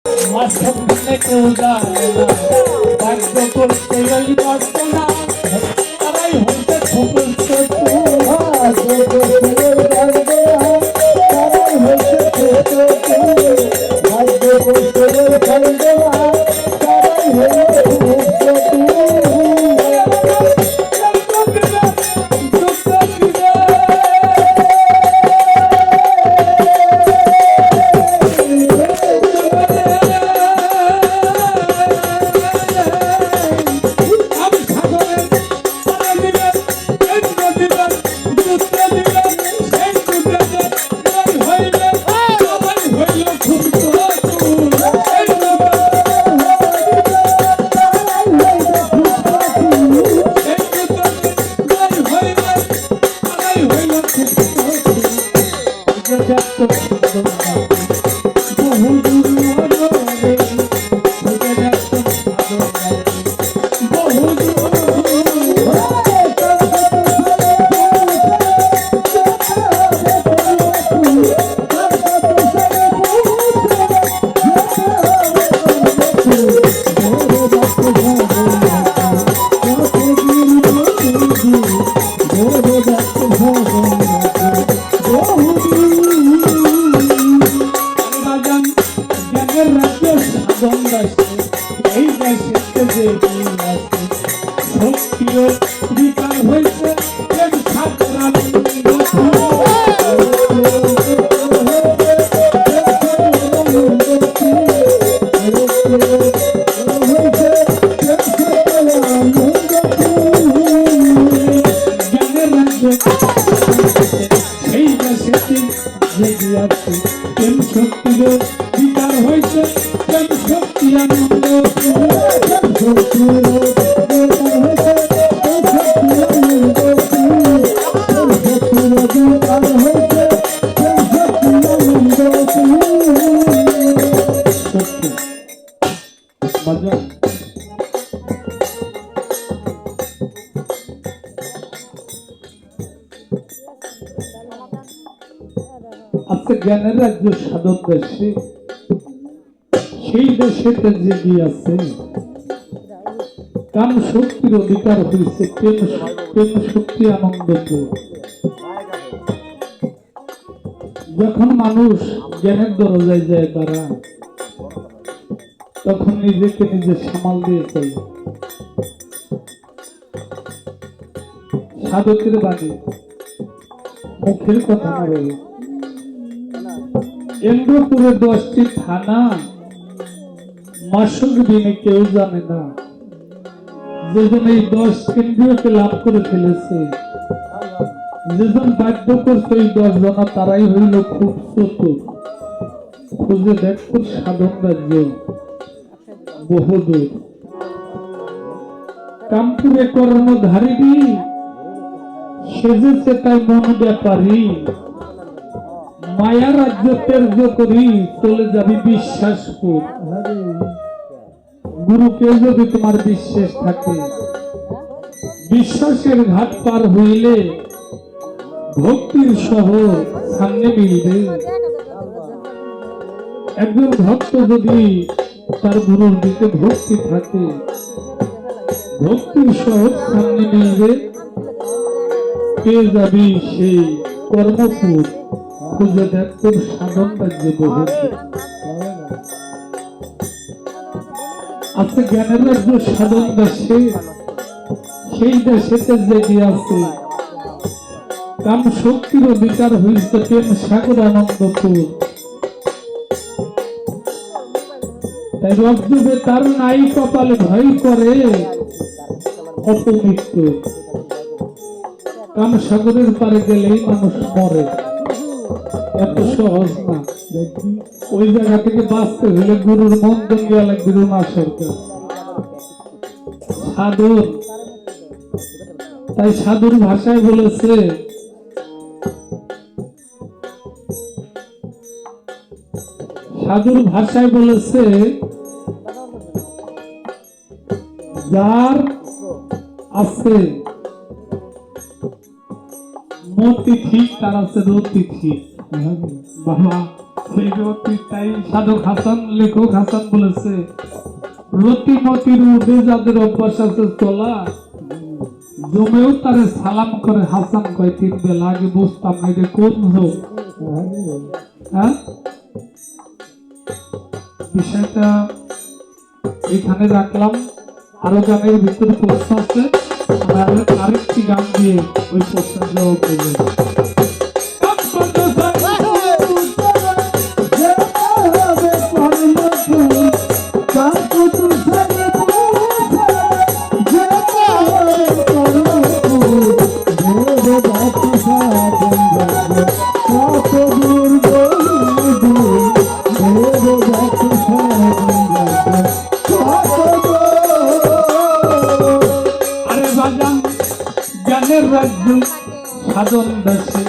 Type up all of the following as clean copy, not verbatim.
মাঝখানে কেউ জানে না ভাগ্য করতে ওই বর্তনা তারাই হইতে সমস্ত ভাগ্য করতে ওই বর্তনা তারাই হইতে সমস্ত ভাগ্য করতে ওই বর্তনা তারাই হইতে আজকে জ্ঞানের রাজ্য সাধন দেশে সেই দেশেতে যে আছে কাম শক্তির অধিকার হয়েছে প্রেম শক্তি আনন্দ। যখন মানুষ জ্ঞানের দরজায় যায় তারা তখন নিজেকে নিজে সামাল দিয়ে চলে। সাধকের বাণী মুখের কথা না বলে। ইন্দ্রপুরে 10টি থানা মাসুক দিনে কেউ জানে না। যেজন এই 10 কেন্দ্রীয়কে লাভ করে ফেলেছে, যেজন বাধ্য করছে এই 10 জনা তারাই হইল খুব চতুর। খুঁজে দেখো সাধন রাজ্য বহুদূর। কামপুরে কর্মধারিণী সেজেছে তাই মন ব্যাপারী। মায়া রাজ্য ত্যায্য করি চলে যাবি বিশ্বাসপুর। গুরুকে যদি তোমার বিশ্বাস থাকে, বিশ্বাসের ঘাট পার হইলে ভক্তির শহর সামনে মিলবে। একজন ভক্ত যদি তার গুরুর দিকে ভক্তি থাকে, ভক্তির শহর সামনে মিলবে। পেয়ে যাবি সেই কর্মপুর। খুঁজে দেখ তোর সাধন রাজ্য বহুদূর। আছে জ্ঞানের রাজ্য সাধন দেশে, সেই দেশেতে জেগে আছে কাম শক্তির অধিকার হইছে প্রেম সাগর আনন্দপুর। তাই রজ্জুবে তার নাই কপালে ভয় করে অপমৃত্যু। কাম সাগরের পারে গেলেই মানুষ মরে, এত সহজ না। ওই জায়গা থেকে বাঁচতে হলে গুরুর মন দেওয়া লাগবে। রুমা সরকার সাধুর, তাই সাধুর ভাষায় বলেছে যার আছে মতি ঠিক তার আছে রতি ঠিক। বাবা শ্রীমতী তাই সাধক হাসান, লেখক হাসান বলেছে, রতিমতির উঠে যাদের অভ্যাস আছে চলা, জমেও তারে সালাম করে হাসান কয় 3 বেলা। আগে বুঝতাম না এটা কোন জম। হ্যাঁ, বিষয়টা এখানে রাখলাম। আরো গানের ভিতরে প্রশ্ন আছে, আমি আরেকটি গান দিয়ে ওই প্রশ্নের জবাব দেবো। জ্ঞানের রাজ্য সাধন দেশে,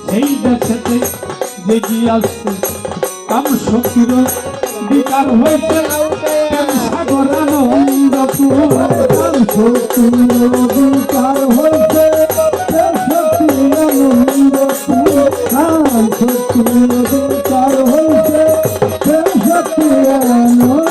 সেই দেশেতে জেগি আছে কাম শক্তির বিকার হয়েছে, সাগর আনন্দপুর কাম শক্তির বিকার হয়েছে, শক্তির আনন্দপুর কাম শক্তির বিকার হয়েছে, শক্তির আনন্দপুর।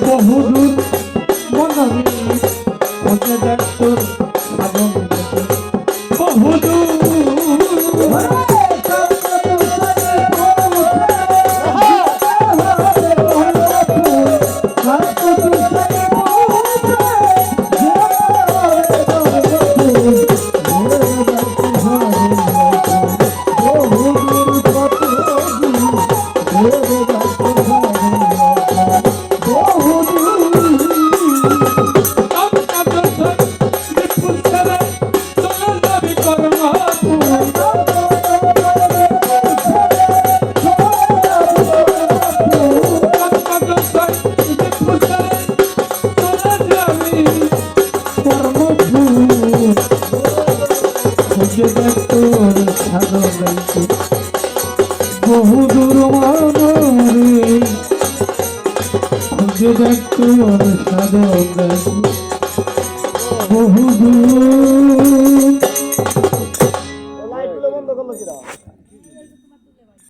বহুদূর মনরে খোঁজে দেখতো সাধন দেশে, বহুদূর বহুদূর মনরে খুঁজে দেখতো সাধন বহুদূর।